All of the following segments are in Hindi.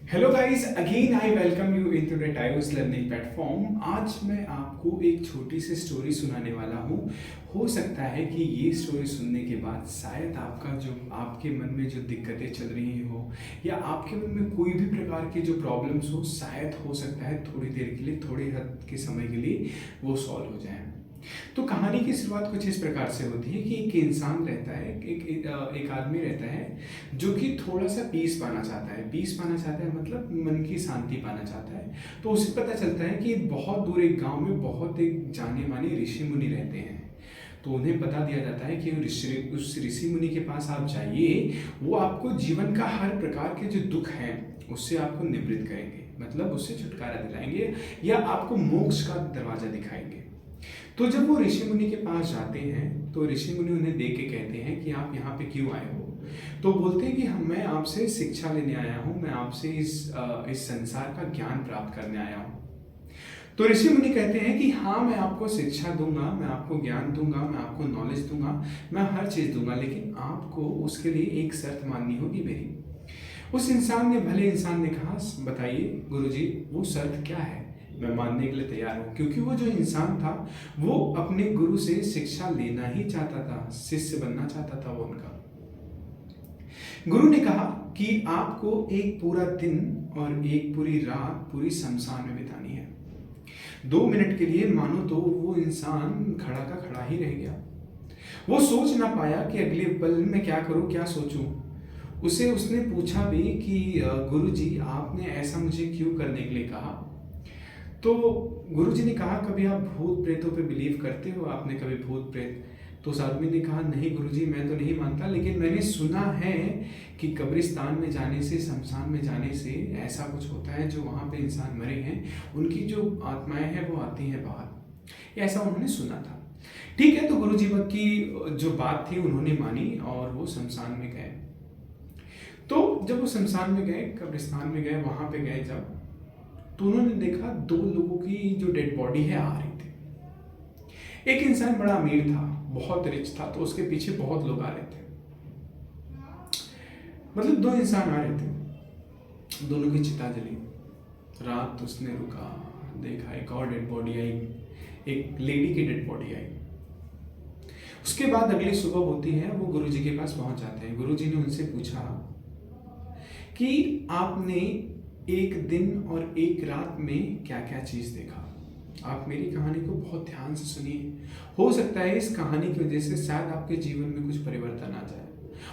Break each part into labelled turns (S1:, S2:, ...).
S1: Hello guys, again I welcome you into the times learning platform. आज मैं आपको एक छोटी सी स्टोरी सुनाने वाला हूँ। हो सकता है कि ये स्टोरी सुनने के बाद शायद आपके मन में जो दिक्कतें चल रही हो या आपके मन में कोई भी प्रकार के जो प्रॉब्लम्स हो, शायद हो सकता है थोड़ी देर के लिए, थोड़ी हद के समय के लिए वो सॉल्व हो जाए। तो कहानी की शुरुआत कुछ इस प्रकार से होती है कि एक इंसान रहता है, एक आदमी रहता है जो कि थोड़ा सा पीस पाना चाहता है। पीस पाना चाहता है मतलब मन की शांति पाना चाहता है। तो उसे पता चलता है कि बहुत दूर एक गांव में बहुत एक जाने माने ऋषि मुनि रहते हैं। तो उन्हें बता दिया जाता है कि उस ऋषि मुनि के पास आप जाइए, वो आपको जीवन का हर प्रकार के जो दुख हैं उससे आपको निवृत्त करेंगे, मतलब उससे छुटकारा दिलाएंगे या आपको मोक्ष का दरवाजा दिखाएंगे। तो जब वो ऋषि मुनि के पास जाते हैं तो ऋषि मुनि उन्हें देख के कहते हैं कि आप यहाँ पे क्यों आए हो। तो बोलते हैं कि मैं आपसे शिक्षा लेने आया हूँ, मैं आपसे इस संसार का ज्ञान प्राप्त करने आया हूँ। तो ऋषि मुनि कहते हैं कि हाँ, मैं आपको शिक्षा दूंगा, मैं आपको ज्ञान दूंगा, मैं आपको नॉलेज दूंगा, मैं हर चीज़ दूंगा, लेकिन आपको उसके लिए एक शर्त माननी होगी मेरी। उस भले इंसान ने कहा, बताइए गुरुजी, वो शर्त क्या है, मैं मानने के लिए तैयार हूँ। क्योंकि वो जो इंसान था वो अपने गुरु से शिक्षा लेना ही चाहता था, शिष्य बनना चाहता था वो उनका। गुरु ने कहा कि आपको एक पूरा दिन और एक पूरी रात पूरी शमशान में बितानी है। 2 मिनट के लिए मानो तो वो इंसान खड़ा का खड़ा ही रह गया। वो सोच ना पाया कि अगले पल में क्या करूं, क्या सोचूं। उसने पूछा भी कि गुरुजी, आपने ऐसा मुझे क्यों करने के लिए कहा। तो गुरुजी ने कहा, कभी आप भूत प्रेतों पे बिलीव करते हो, आपने कभी भूत प्रेत। तो उस आदमी ने कहा, नहीं गुरुजी, मैं तो नहीं मानता, लेकिन मैंने सुना है कि कब्रिस्तान में जाने से, शमशान में जाने से ऐसा कुछ होता है, जो वहाँ पे इंसान मरे हैं उनकी जो आत्माएं हैं वो आती हैं बाहर, ऐसा उन्होंने सुना था। ठीक है, तो गुरुजी की जो बात थी उन्होंने मानी और वो शमशान में गए। तो जब वो शमशान में गए, कब्रिस्तान में गए, वहां पे गए जब, तो उन्होंने देखा 2 लोगों की जो डेड बॉडी है आ रही थी। एक इंसान बड़ा अमीर था, बहुत रिच था, तो उसके पीछे बहुत लोग आ रहे थे। मतलब 2 इंसान आ रहे थे, दोनों की चिता जली। रात उसने रुका, देखा एक और डेड बॉडी आई, एक लेडी की डेड बॉडी आई। उसके बाद अगली सुबह होती है, वो गुरुजी के पास पहुंच जाते हैं। गुरुजी ने उनसे पूछा कि आपने एक दिन और एक रात में क्या क्या चीज देखा। आप मेरी कहानी को बहुत ध्यान से सुनिए। हो सकता है इस कहानी की वजह से शायद आपके जीवन में कुछ परिवर्तन आ जाए,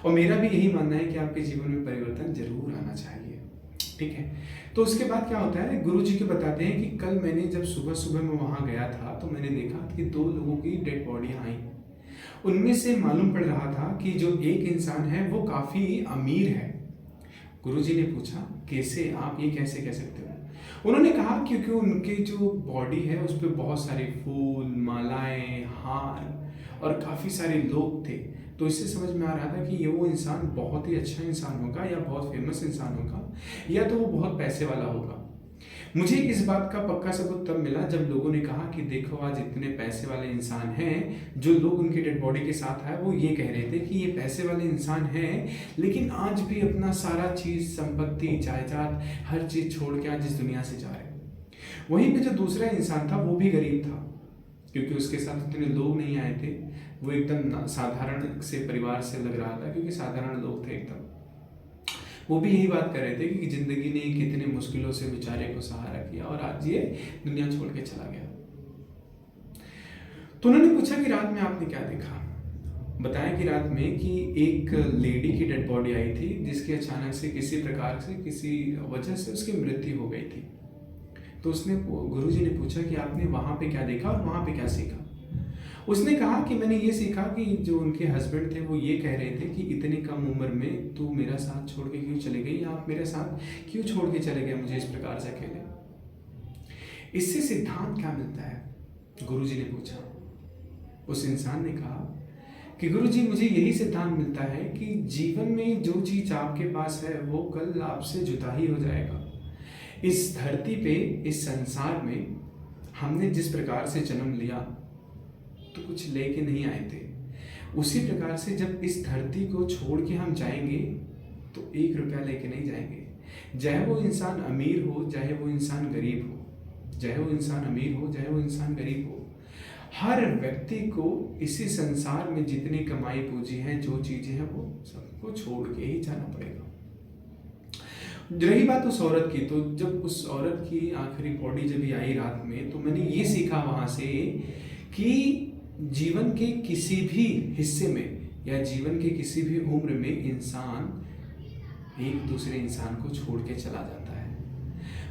S1: और मेरा भी यही मानना है कि आपके जीवन में परिवर्तन जरूर आना चाहिए। ठीक है, तो उसके बाद क्या होता है, गुरुजी के बताते हैं कि कल मैंने जब सुबह सुबह मैं वहां गया था तो मैंने देखा कि 2 लोगों की डेड बॉडियां आई। उनमें से मालूम पड़ रहा था कि जो एक इंसान है वो काफी अमीर है। गुरुजी ने पूछा, कैसे, आप ये कैसे कह सकते हो। उन्होंने कहा, क्योंकि उनके जो बॉडी है उस पर बहुत सारे फूल, मालाएं, हार और काफ़ी सारे लोग थे। तो इससे समझ में आ रहा था कि ये वो इंसान बहुत ही अच्छा इंसान होगा, या बहुत फेमस इंसान होगा, या तो वो बहुत पैसे वाला होगा। मुझे इस बात का पक्का सबूत तब मिला जब लोगों ने कहा कि देखो, आज इतने पैसे वाले इंसान हैं, जो लोग उनकी डेड बॉडी के साथ आए वो ये कह रहे थे कि ये पैसे वाले इंसान हैं, लेकिन आज भी अपना सारा चीज, संपत्ति, जायदाद, हर चीज छोड़ के आज इस दुनिया से जा रहे हैं। वहीं पे जो दूसरा इंसान था वो भी गरीब था, क्योंकि उसके साथ इतने लोग नहीं आए थे। वो एकदम साधारण से परिवार से लग रहा था, क्योंकि साधारण लोग थे एकदम। वो भी यही बात कर रहे थे कि जिंदगी ने कितने मुश्किलों से बेचारे को सहारा किया और आज ये दुनिया छोड़ के चला गया। तो उन्होंने पूछा कि रात में आपने क्या देखा। बताया कि रात में कि एक लेडी की डेड बॉडी आई थी, जिसकी अचानक से किसी प्रकार से, किसी वजह से उसकी मृत्यु हो गई थी। तो उसने, गुरुजी ने पूछा कि आपने वहां पे क्या देखा और वहां पे क्या सीखा। उसने कहा कि मैंने ये सीखा कि जो उनके हस्बैंड थे वो ये कह रहे थे कि इतनी कम उम्र में तू मेरा साथ छोड़ के क्यों चले गई, आप मेरे साथ क्यों छोड़ के चले गए मुझे इस प्रकार से अकेले। इससे सिद्धांत क्या मिलता है, गुरुजी ने पूछा। उस इंसान ने कहा कि गुरुजी, मुझे यही सिद्धांत मिलता है कि जीवन में जो चीज आपके पास है वो कल आपसे जुदा ही हो जाएगा। इस धरती पे, इस संसार में हमने जिस प्रकार से जन्म लिया तो कुछ लेके नहीं आए थे, उसी प्रकार से जब इस धरती को छोड़ के हम जाएंगे तो 1 रुपया लेके नहीं जाएंगे। चाहे वो इंसान अमीर हो, चाहे वो इंसान गरीब हो, चाहे वो इंसान अमीर हो, चाहे वो इंसान गरीब हो, हर व्यक्ति को इसी संसार में जितनी कमाई पूंजी है, जो चीजें हैं, वो सबको छोड़ के ही जाना पड़ेगा। रही बात उस औरत की, तो जब उस औरत की आखिरी बॉडी जब ये आई रात में, तो मैंने ये सीखा वहां से कि जीवन के किसी भी हिस्से में या जीवन के किसी भी उम्र में इंसान एक दूसरे इंसान को छोड़ के चला जाता है।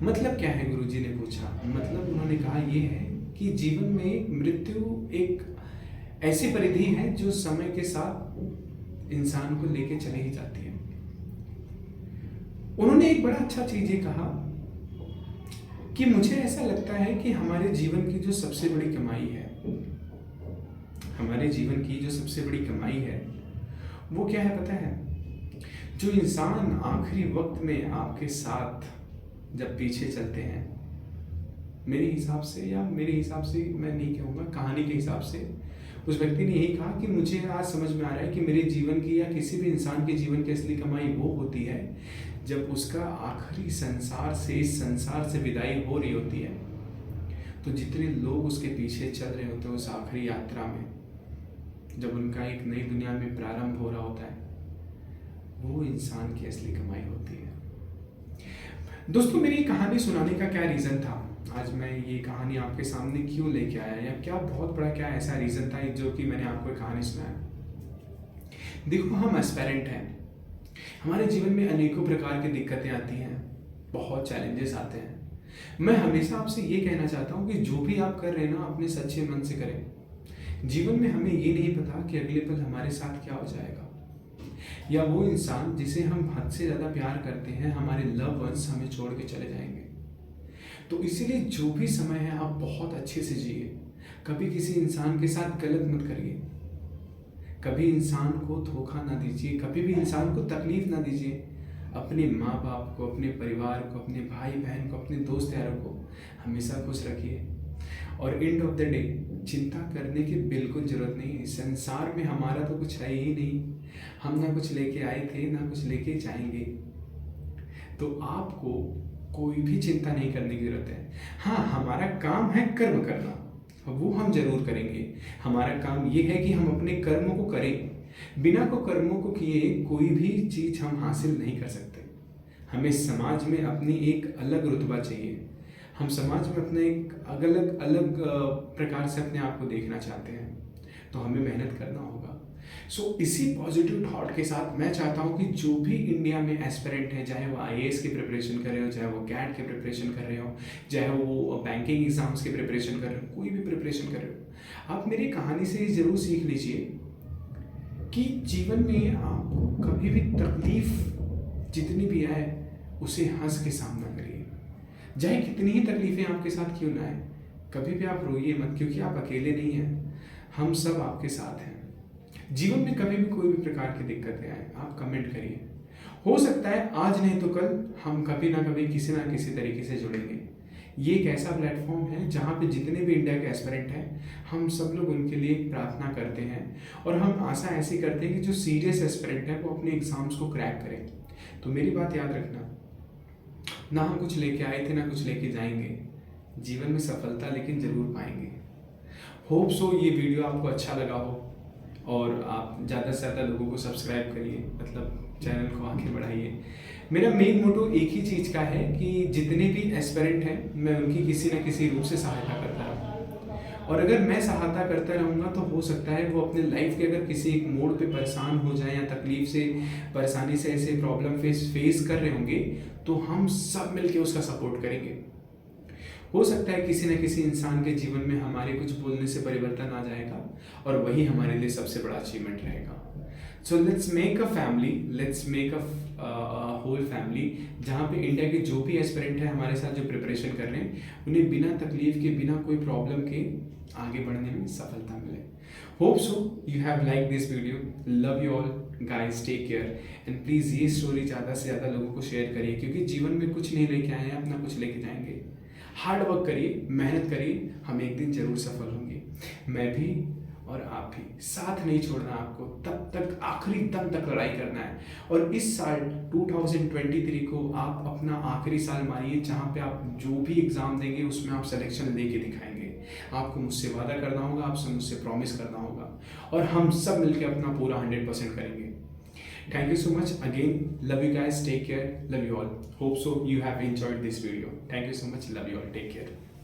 S1: मतलब क्या है, गुरुजी ने पूछा। मतलब उन्होंने कहा ये है कि जीवन में मृत्यु एक ऐसी परिधि है जो समय के साथ इंसान को लेके चली ही जाती है। उन्होंने एक बड़ा अच्छा चीज ये कहा कि मुझे ऐसा लगता है कि हमारे जीवन की जो सबसे बड़ी कमाई है, हमारे जीवन की जो सबसे बड़ी कमाई है, वो क्या है पता है? जो इंसान आखिरी वक्त में आपके साथ जब पीछे चलते हैं, मेरे हिसाब से, या मेरे हिसाब से मैं नहीं कहूँगा, कहानी के हिसाब से उस व्यक्ति ने यही कहा कि मुझे आज समझ में आ रहा है कि मेरे जीवन की या किसी भी इंसान के जीवन की असली कमाई वो होती है जब उसका आखिरी संसार से, इस संसार से विदाई हो रही होती है। तो जितने लोग उसके पीछे चल रहे होते हैं उस आखिरी यात्रा में, जब उनका एक नई दुनिया में प्रारंभ हो रहा होता है, वो इंसान की असली कमाई होती है। दोस्तों, मेरी कहानी सुनाने का क्या रीज़न था? आज मैं ये कहानी आपके सामने क्यों लेके आया, या क्या बहुत बड़ा क्या ऐसा रीज़न था जो कि मैंने आपको एक कहानी सुनाया? देखो, हम एस्पेरेंट हैं, हमारे जीवन में अनेकों प्रकार की दिक्कतें आती हैं, बहुत चैलेंजेस आते हैं। मैं हमेशा आपसे ये कहना चाहता हूँ कि जो भी आप कर रहे हैं ना, अपने सच्चे मन से करें। जीवन में हमें ये नहीं पता कि अगले पल हमारे साथ क्या हो जाएगा, या वो इंसान जिसे हम हद से ज़्यादा प्यार करते हैं, हमारे लव वंस हमें छोड़ के चले जाएंगे। तो इसीलिए जो भी समय है आप बहुत अच्छे से जिए। कभी किसी इंसान के साथ गलत मत करिए, कभी इंसान को धोखा ना दीजिए, कभी भी इंसान को तकलीफ ना दीजिए। अपने माँ बाप को, अपने परिवार को, अपने भाई बहन को, अपने दोस्त यारों को हमेशा खुश रखिए। और एंड ऑफ द डे चिंता करने की बिल्कुल जरूरत नहीं है। संसार में हमारा तो कुछ है ही नहीं, हम ना कुछ लेके आए थे ना कुछ लेके जाएंगे। तो आपको कोई भी चिंता नहीं करने की जरूरत है। हाँ, हमारा काम है कर्म करना, वो हम जरूर करेंगे। हमारा काम ये है कि हम अपने कर्मों को करें। बिना को कर्मों को किए कोई भी चीज हम हासिल नहीं कर सकते। हमें समाज में अपनी एक अलग रुतबा चाहिए। हम समाज में अपने एक अलग अलग प्रकार से अपने आप को देखना चाहते हैं, तो हमें मेहनत करना होगा। इसी पॉजिटिव थॉट के साथ मैं चाहता हूं कि जो भी इंडिया में एस्पिरेंट है, चाहे वो आईएएस की प्रिपरेशन कर रहे हो, चाहे वो कैट की प्रिपरेशन कर रहे हो, चाहे वो बैंकिंग एग्जाम्स की प्रिपरेशन कर रहे हो, कोई भी प्रिपरेशन कर रहे हो, आप मेरी कहानी से जरूर सीख लीजिए कि जीवन में आपको कभी भी तकलीफ जितनी भी आए उसे हंस के सामना करिए। चाहे कितनी ही तकलीफें आपके साथ क्यों ना आए, कभी भी आप रोइए मत, क्योंकि आप अकेले नहीं हैं, हम सब आपके साथ हैं। जीवन में कभी भी कोई भी प्रकार की दिक्कतें आए, आप कमेंट करिए। हो सकता है आज नहीं तो कल हम कभी ना कभी किसी ना किसी तरीके से जुड़ेंगे। ये एक ऐसा प्लेटफॉर्म है जहाँ पे जितने भी इंडिया के एस्पिरेंट हैं, हम सब लोग उनके लिए प्रार्थना करते हैं, और हम आशा ऐसी करते हैं कि जो सीरियस एस्पिरेंट हैं वो अपने एग्जाम्स को क्रैक करें। तो मेरी बात याद रखना, ना हम कुछ लेके आए थे ना कुछ लेके जाएंगे। जीवन में सफलता लेकिन जरूर पाएंगे। होप सो ये वीडियो आपको अच्छा लगा हो, और आप ज़्यादा से ज़्यादा लोगों को सब्सक्राइब करिए, मतलब चैनल को आगे बढ़ाइए। मेरा मेन मोटो एक ही चीज़ का है कि जितने भी एस्पिरेंट हैं, मैं उनकी किसी न किसी रूप से सहायता करता रहूँ, और अगर मैं सहायता करता रहूँगा तो हो सकता है वो अपने लाइफ के अगर किसी एक मोड़ पे परेशान हो जाए या तकलीफ से, परेशानी से ऐसे प्रॉब्लम फेस कर रहे होंगे, तो हम सब मिलके उसका सपोर्ट करेंगे। हो सकता है किसी न किसी इंसान के जीवन में हमारे कुछ बोलने से परिवर्तन आ जाएगा, और वही हमारे लिए सबसे बड़ा अचीवमेंट रहेगा। So let's make a family, let's make a whole family, जहाँ पे इंडिया के जो भी एस्पिरेंट है हमारे साथ जो प्रिपरेशन कर रहे हैं, उन्हें बिना तकलीफ के, बिना कोई प्रॉब्लम के आगे बढ़ने में सफलता मिले। Hope so you have like this video. Love you all guys, take care, and please ये स्टोरी ज़्यादा से ज़्यादा लोगों को शेयर करिए, क्योंकि जीवन में कुछ नहीं लेके आए हैं, अपना कुछ लेके जाएंगे। हार्ड वर्क करिए, मेहनत करिए, हम एक दिन जरूर सफल होंगे। मैं भी और आप भी साथ नहीं छोड़ना, आपको तब तक आखिरी दम तक लड़ाई करना है। और इस साल 2023 को आप अपना आखिरी साल मानिए, जहाँ पे आप जो भी एग्ज़ाम देंगे उसमें आप सिलेक्शन लेके दिखाएंगे। आपको मुझसे वादा करना होगा, आपसे मुझसे प्रॉमिस करना होगा, और हम सब मिलकर अपना पूरा 100% करेंगे। Thank you so much again. Love you guys. Take care. Love you all. Hope so you have enjoyed this video. Thank you so much. Love you all. Take care.